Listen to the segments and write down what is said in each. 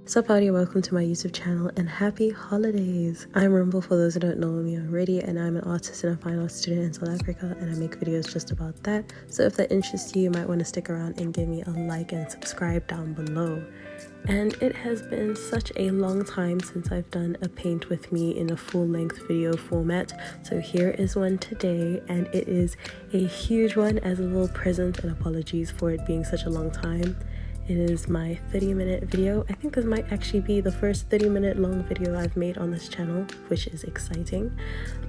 Sup howdy, welcome to my YouTube channel and happy holidays. I'm Rumbo for those who don't know me already, and I'm an artist and a fine art student in South Africa, and I make videos just about that. So if that interests you, you might want to stick around and give me a like and subscribe down below. And it has been such a long time since I've done a paint with me in a full-length video format, so here is one today, and it is a huge one as a little present, and apologies for it being such a long time. It is my 30-minute video. I think this might actually be the first 30-minute long video I've made on this channel, which is exciting.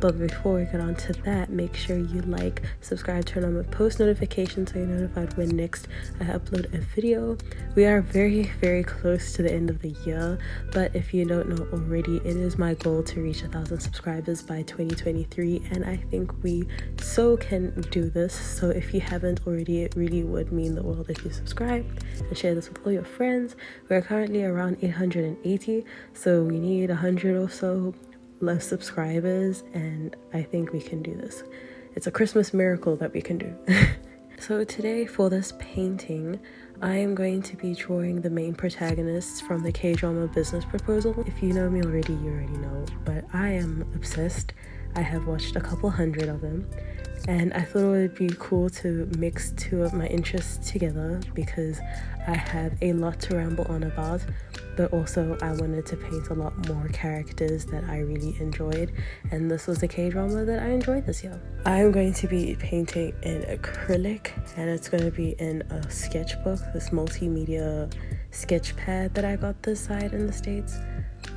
But before we get on to that, make sure you like, subscribe, turn on my post notifications so you're notified when next I upload a video. We are very close to the end of the year, but if you don't know already, it is my goal to reach 1,000 subscribers by 2023, and I think we can do this. So if you haven't already, it really would mean the world if you subscribe and share this with all your friends. We're currently around 880, so we need 100 or so less subscribers, and I think we can do this. It's a Christmas miracle that we can do. So today for this painting, I am going to be drawing the main protagonists from the K-drama Business Proposal. If you know me already, you already know, but I am obsessed. I have watched a couple hundred of them, and I thought it would be cool to mix two of my interests together because I have a lot to ramble on about, but also I wanted to paint a lot more characters that I really enjoyed, and this was a K-drama that I enjoyed this year. I am going to be painting in acrylic, and it's going to be in a sketchbook, this multimedia sketch pad that I got this side in the States.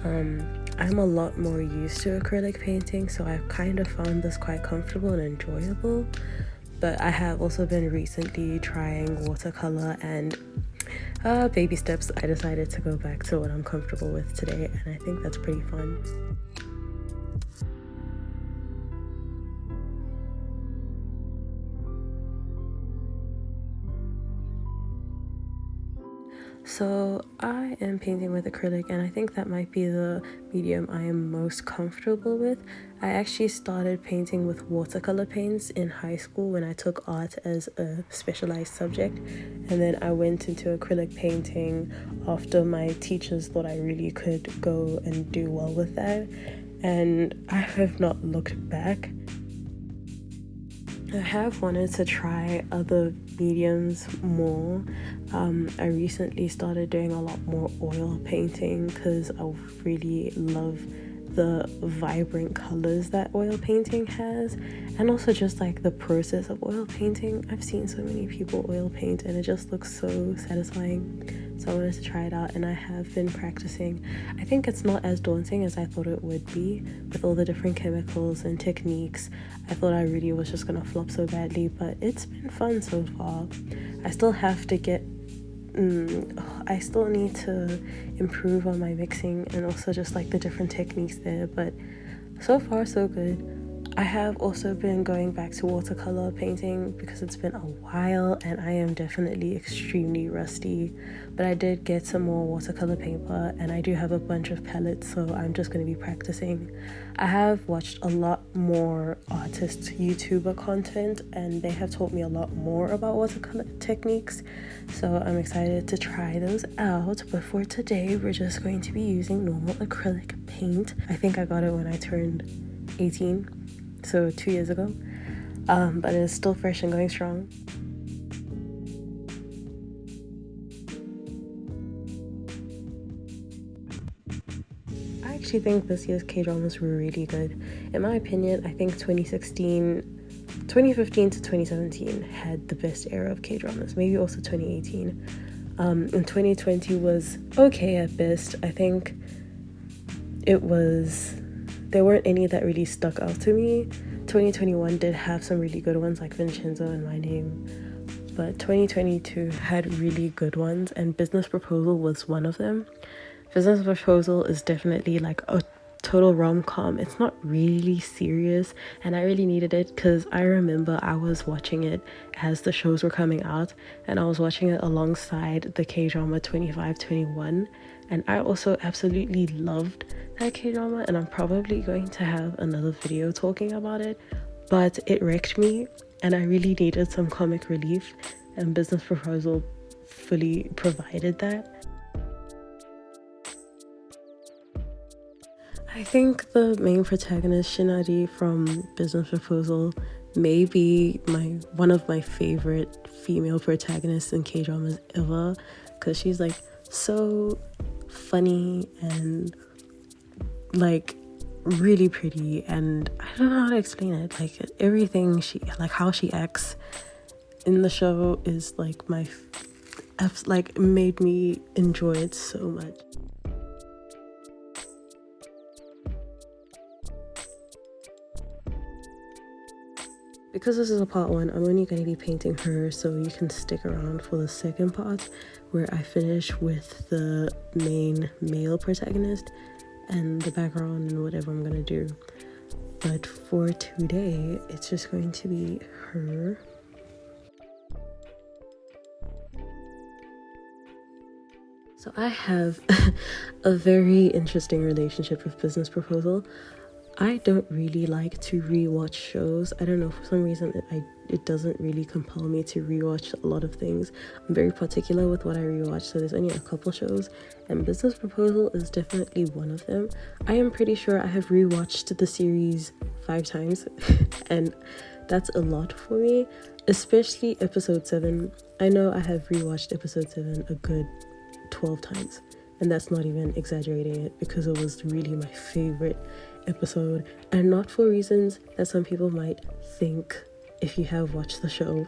I'm a lot more used to acrylic painting, so I've kind of found this quite comfortable and enjoyable, but I have also been recently trying watercolor, and baby steps, I decided to go back to what I'm comfortable with today, and I think that's pretty fun. So I am painting with acrylic, and I think that might be the medium I am most comfortable with. I actually started painting with watercolor paints in high school when I took art as a specialized subject, and then I went into acrylic painting after my teachers thought I really could go and do well with that, and I have not looked back. I have wanted to try other mediums more. I recently started doing a lot more oil painting because I really love the vibrant colors that oil painting has, and also just like the process of oil painting. I've seen so many people oil paint and it just looks so satisfying, so I wanted to try it out, and I have been practicing. I think it's not as daunting as I thought it would be with all the different chemicals and techniques. I thought I really was just gonna flop so badly, but it's been fun so far. I still have to get I still need to improve on my mixing and also just like the different techniques there, but so far so good. I have also been going back to watercolor painting because it's been a while and I am definitely extremely rusty, but I did get some more watercolor paper and I do have a bunch of palettes, so I'm just going to be practicing. I have watched a lot more artist YouTuber content and they have taught me a lot more about watercolor techniques, so I'm excited to try those out. But for today, we're just going to be using normal acrylic paint. I think I got it when I turned 18, so 2 years ago, but it's still fresh and going strong. I actually think this year's K-dramas were really good. In my opinion, I think 2015 to 2017 had the best era of K-dramas, maybe also 2018. And 2020 was okay at best. I think there weren't any that really stuck out to me. 2021 did have some really good ones like Vincenzo and My Name, but 2022 had really good ones, and Business Proposal was one of them. Business Proposal is definitely like a total rom-com. It's not really serious, and I really needed it because I remember I was watching it as the shows were coming out, and I was watching it alongside the K-drama 2521, and I also absolutely loved that K-drama, and I'm probably going to have another video talking about it, but it wrecked me and I really needed some comic relief, and Business Proposal fully provided that. I think the main protagonist, Shin from Business Proposal, may be one of my favorite female protagonists in K-dramas ever, because she's like so funny and like really pretty, and I don't know how to explain it. Like everything how she acts in the show is like made me enjoy it so much. Because this is a part 1, I'm only going to be painting her, so you can stick around for the second part where I finish with the main male protagonist and the background and whatever I'm going to do. But for today, it's just going to be her. So I have a very interesting relationship with Business Proposal. I don't really like to rewatch shows. I don't know, for some reason it doesn't really compel me to rewatch a lot of things. I'm very particular with what I rewatch, so there's only a couple shows, and Business Proposal is definitely one of them. I am pretty sure I have rewatched the series 5 times and that's a lot for me, especially episode 7. I know I have rewatched episode 7 a good 12 times, and that's not even exaggerating it, because it was really my favorite episode, and not for reasons that some people might think if you have watched the show,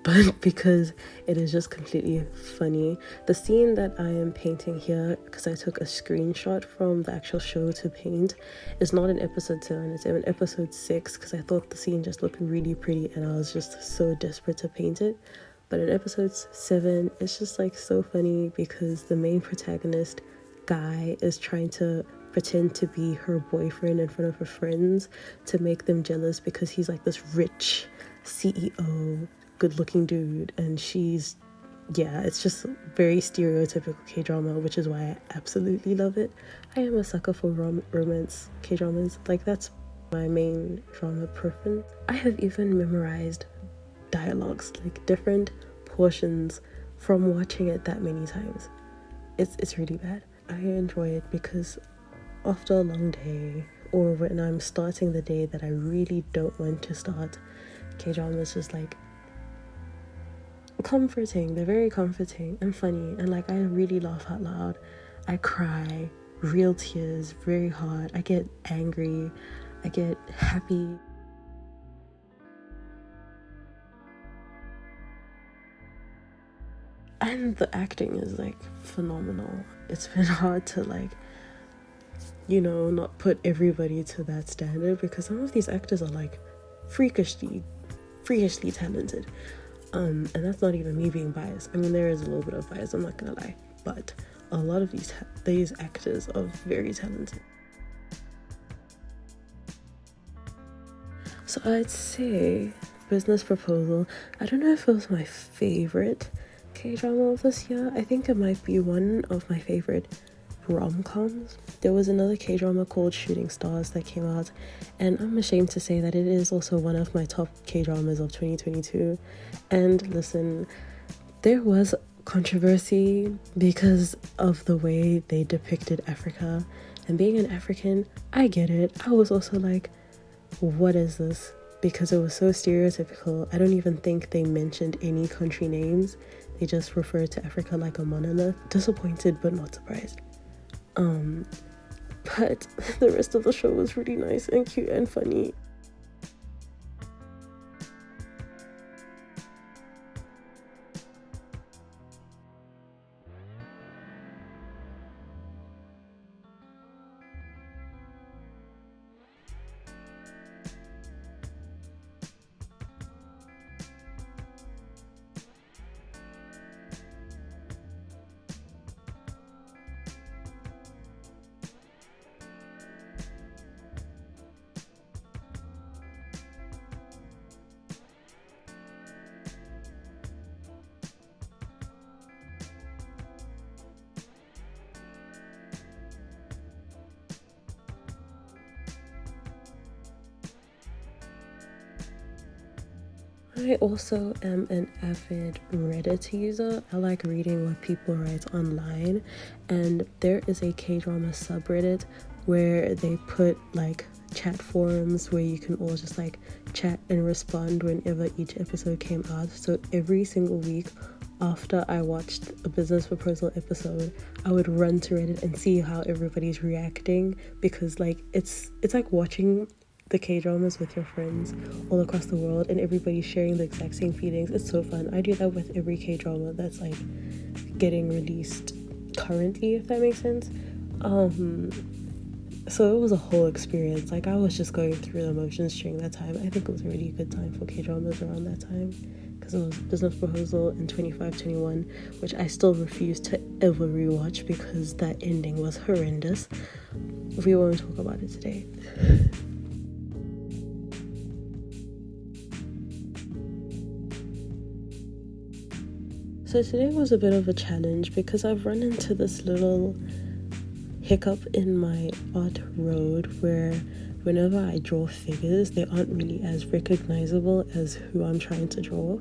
but because it is just completely funny. The scene that I am painting here, because I took a screenshot from the actual show to paint, is not in episode 7, it's in episode 6, because I thought the scene just looked really pretty and I was just so desperate to paint it. But in episode 7, it's just like so funny, because the main protagonist guy is trying to pretend to be her boyfriend in front of her friends to make them jealous, because he's like this rich CEO, good-looking dude, and she's, yeah, it's just very stereotypical K-drama, which is why I absolutely love it. I am a sucker for romance K-dramas. Like, that's my main genre preference. I have even memorized dialogues, like different portions, from watching it that many times. It's really bad. I enjoy it because after a long day, or when I'm starting the day that I really don't want to start, K-drama is just like comforting. They're very comforting and funny, and like I really laugh out loud. I cry, real tears, very hard. I get angry, I get happy. And the acting is like phenomenal. It's been hard to like, you know, not put everybody to that standard, because some of these actors are like freakishly talented. And that's not even me being biased. I mean, there is a little bit of bias, I'm not gonna lie, but a lot of these actors are very talented. So I'd say Business Proposal, I don't know if it was my favorite K-drama of this year. I think it might be one of my favorite rom-coms. There was another K-drama called Shooting Stars that came out, and I'm ashamed to say that it is also one of my top K-dramas of 2022. And listen, there was controversy because of the way they depicted Africa, and being an African, I get it. I was also like, what is this? Because it was so stereotypical. I don't even think they mentioned any country names. They just referred to Africa like a monolith. Disappointed but not surprised. But the rest of the show was really nice and cute and funny. I also am an avid Reddit user. I like reading what people write online, and there is a K-drama subreddit where they put like chat forums where you can all just like chat and respond whenever each episode came out. So every single week after I watched a business proposal episode, I would run to Reddit and see how everybody's reacting, because like it's like watching the K-dramas with your friends all across the world and everybody's sharing the exact same feelings. It's so fun. I do that with every K-drama that's like getting released currently, if that makes sense. So it was a whole experience. Like I was just going through the motions during that time. I think it was a really good time for K-dramas around that time, because it was Business Proposal in 25-21, which I still refuse to ever rewatch because that ending was horrendous. We won't talk about it today. So today was a bit of a challenge because I've run into this little hiccup in my art road where whenever I draw figures, they aren't really as recognizable as who I'm trying to draw.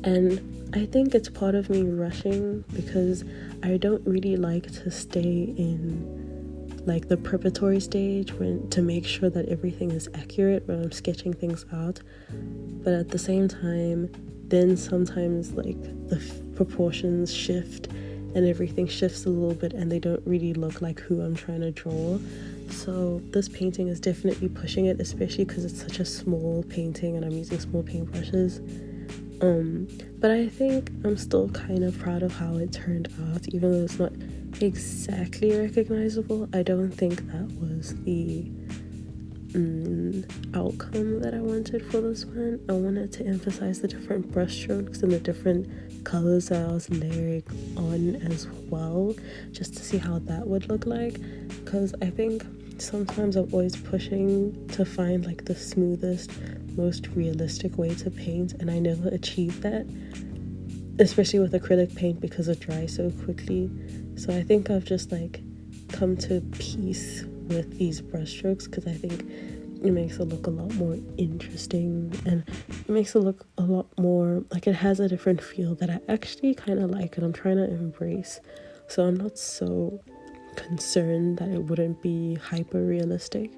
And I think it's part of me rushing because I don't really like to stay in like the preparatory stage to make sure that everything is accurate when I'm sketching things out. But at the same time, then sometimes like the proportions shift and everything shifts a little bit and they don't really look like who I'm trying to draw. So this painting is definitely pushing it, especially because it's such a small painting and I'm using small paintbrushes. But I think I'm still kind of proud of how it turned out, even though it's not exactly recognizable. I don't think that was the outcome that I wanted for this one. I wanted to emphasize the different brush strokes and the different colors that I was layering on as well, just to see how that would look like, because I think sometimes I'm always pushing to find like the smoothest, most realistic way to paint, and I never achieve that, especially with acrylic paint because it dries so quickly. So I think I've just like come to peace with these brush strokes because I think it makes it look a lot more interesting and it makes it look a lot more like it has a different feel that I actually kind of like and I'm trying to embrace. So I'm not so concerned that it wouldn't be hyper realistic.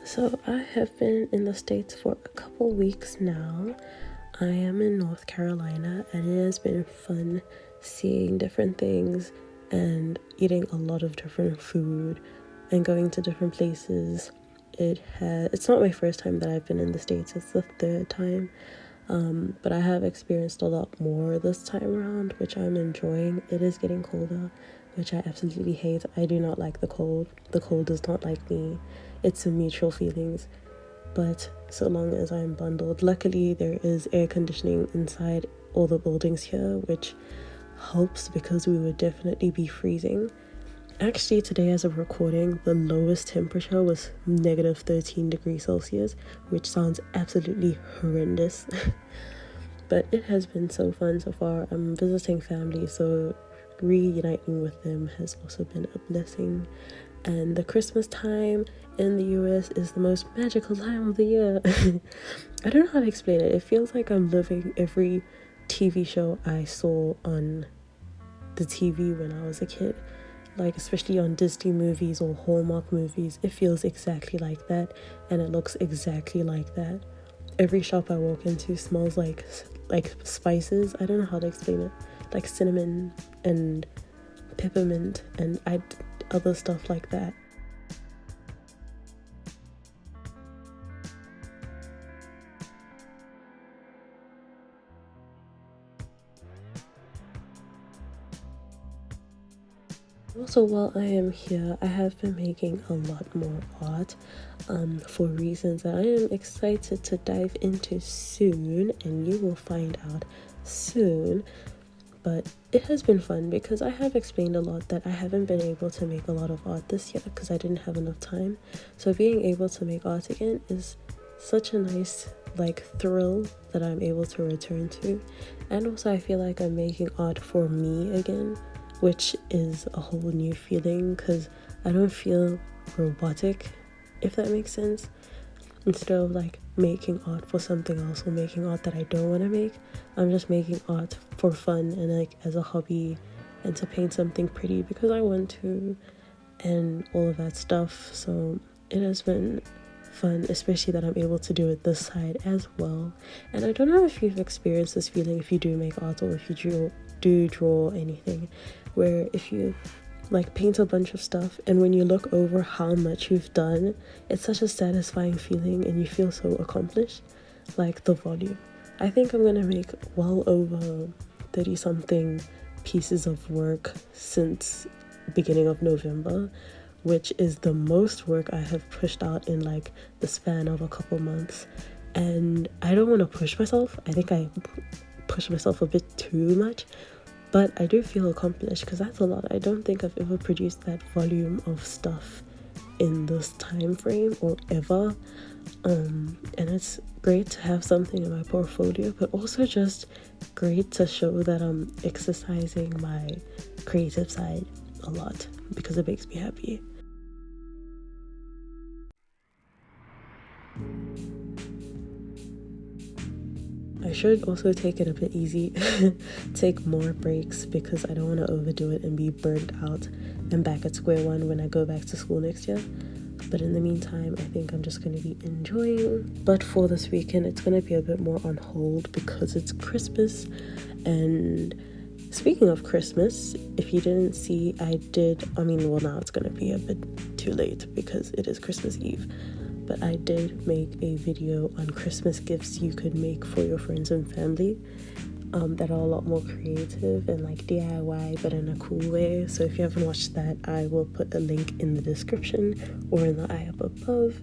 So I have been in the States for a couple weeks now. I am in North Carolina and it has been fun seeing different things and eating a lot of different food and going to different places it's not my first time that I've been in the States, it's the third time. But I have experienced a lot more this time around, which I'm enjoying. It is getting colder, which I absolutely hate. I do not like the cold. The cold does not like me. It's a mutual feelings. But so long as I'm bundled, luckily there is air conditioning inside all the buildings here, which helps because we would definitely be freezing. Actually, today as of recording, the lowest temperature was negative 13 degrees Celsius, which sounds absolutely horrendous. But it has been so fun so far. I'm visiting family, so reuniting with them has also been a blessing. And the Christmas time in the US is the most magical time of the year. I don't know how to explain it. It feels like I'm living every TV show I saw on the TV when I was a kid. Like, especially on Disney movies or Hallmark movies, it feels exactly like that, and it looks exactly like that. Every shop I walk into smells like spices. I don't know how to explain it. Like cinnamon and peppermint and other stuff like that. Also, while I am here, I have been making a lot more art for reasons that I am excited to dive into soon, and you will find out soon. But it has been fun because I have explained a lot that I haven't been able to make a lot of art this year because I didn't have enough time. So being able to make art again is such a nice thrill that I'm able to return to. And also I feel like I'm making art for me again, which is a whole new feeling because I don't feel robotic, if that makes sense. Instead of making art for something else or making art that I don't want to make, I'm just making art for fun and as a hobby and to paint something pretty because I want to and all of that stuff. So it has been fun, especially that I'm able to do it this side as well. And I don't know if you've experienced this feeling if you do make art or if you do draw anything, where if you paint a bunch of stuff and when you look over how much you've done, it's such a satisfying feeling and you feel so accomplished. Like the volume, I think I'm gonna make well over 30 something pieces of work since beginning of November, which is the most work I have pushed out in the span of a couple months. And I don't want to push myself. I think I push myself a bit too much, but I do feel accomplished because that's a lot. I don't think I've ever produced that volume of stuff in this time frame or ever. And it's great to have something in my portfolio, but also just great to show that I'm exercising my creative side a lot because it makes me happy. I should also take it a bit easy, take more breaks because I don't want to overdo it and be burnt out and back at square one when I go back to school next year. But in the meantime, I think I'm just going to be enjoying. But for this weekend, it's going to be a bit more on hold because it's Christmas. And speaking of Christmas, if you didn't see, now it's going to be a bit too late because it is Christmas Eve. But I did make a video on Christmas gifts you could make for your friends and family that are a lot more creative and DIY, but in a cool way. So if you haven't watched that, I will put a link in the description or in the eye up above.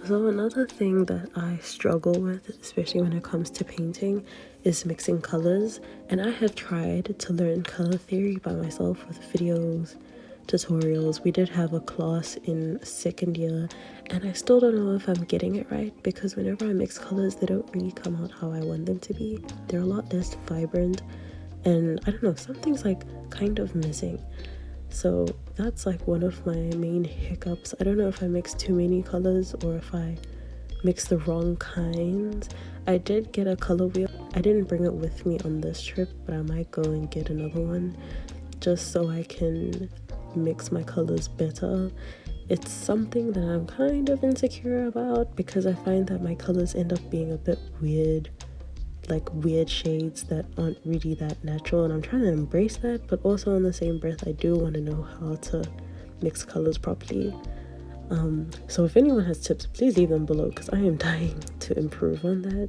So another thing that I struggle with, especially when it comes to painting, is mixing colors. And I have tried to learn color theory by myself with videos, tutorials. We did have a class in second year, and I still don't know if I'm getting it right, because whenever I mix colors, they don't really come out how I want them to be. They're a lot less vibrant, and I don't know, something's like kind of missing. So that's like one of my main hiccups. I don't know if I mix too many colors or if I mix the wrong kinds. I did get a color wheel. I didn't bring it with me on this trip, but I might go and get another one just so I can mix my colors better. It's something that I'm kind of insecure about because I find that my colors end up being a bit weird, like weird shades that aren't really that natural, and I'm trying to embrace that, but also in the same breath I do want to know how to mix colors properly. So if anyone has tips, please leave them below because I am dying to improve on that.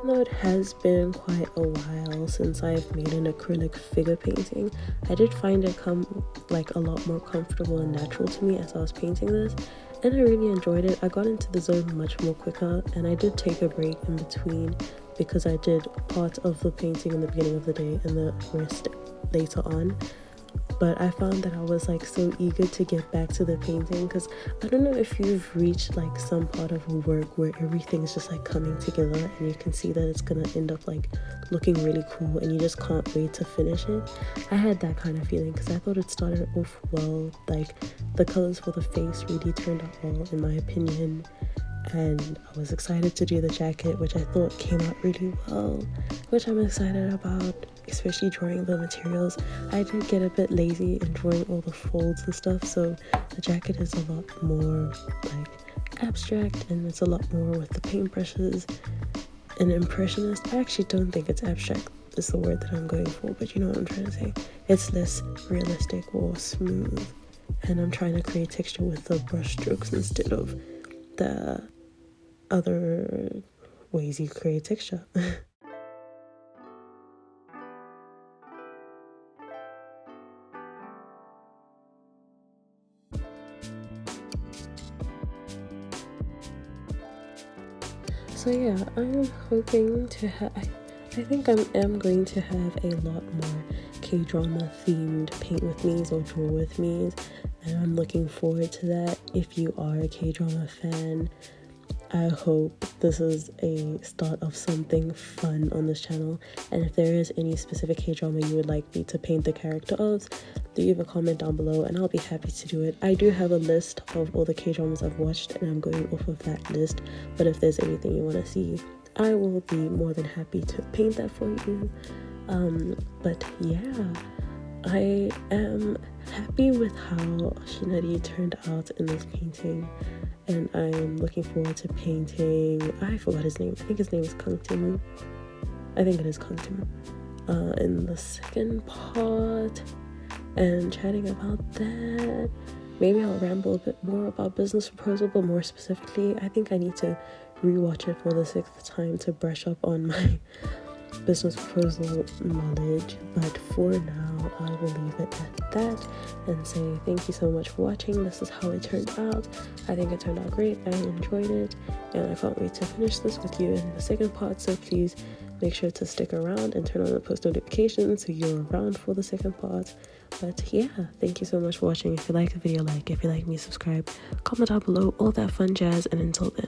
even though it has been quite a while since I've made an acrylic figure painting, I did find it come like a lot more comfortable and natural to me as I was painting this, and I really enjoyed it. I got into the zone much more quicker, and I did take a break in between because I did part of the painting in the beginning of the day and the rest later on. But I found that I was like so eager to get back to the painting, because I don't know if you've reached like some part of a work where everything's just like coming together and you can see that it's gonna end up like looking really cool and you just can't wait to finish it. I had that kind of feeling because I thought it started off well. Like the colors for the face really turned out well in my opinion, and I was excited to do the jacket, which I thought came out really well, which I'm excited about, especially drawing the materials. I did get a bit lazy in drawing all the folds and stuff, so the jacket is a lot more like abstract and it's a lot more with the paintbrushes and impressionist. I actually don't think it's abstract is the word that I'm going for, but you know what I'm trying to say. It's less realistic or smooth, and I'm trying to create texture with the brush strokes instead of the other ways you create texture. So yeah, I am hoping to have, I think I am going to have a lot more K-drama themed paint with me's or draw with me's, and I'm looking forward to that. If you are a K-drama fan, I hope this is a start of something fun on this channel, and if there is any specific K-drama you would like me to paint the character of, leave a comment down below and I'll be happy to do it. I do have a list of all the K-dramas I've watched and I'm going off of that list, but if there's anything you want to see, I will be more than happy to paint that for you. But yeah, I am happy with how Shin turned out in this painting, and I'm looking forward to painting, I forgot his name, I think his name is Kangtim. I think it is Kangtim. In the second part, and chatting about that. Maybe I'll ramble a bit more about Business Proposal, but more specifically, I think I need to rewatch it for the 6th time to brush up on my Business Proposal knowledge. But for now, I will leave it at that and say thank you so much for watching. This is how it turned out. I think it turned out great. I enjoyed it, and I can't wait to finish this with you in the second part. So please make sure to stick around and turn on the post notifications so you're around for the second part. But yeah, thank you so much for watching. If you like the video, like. If you like me, subscribe, comment down below, all that fun jazz, and until then.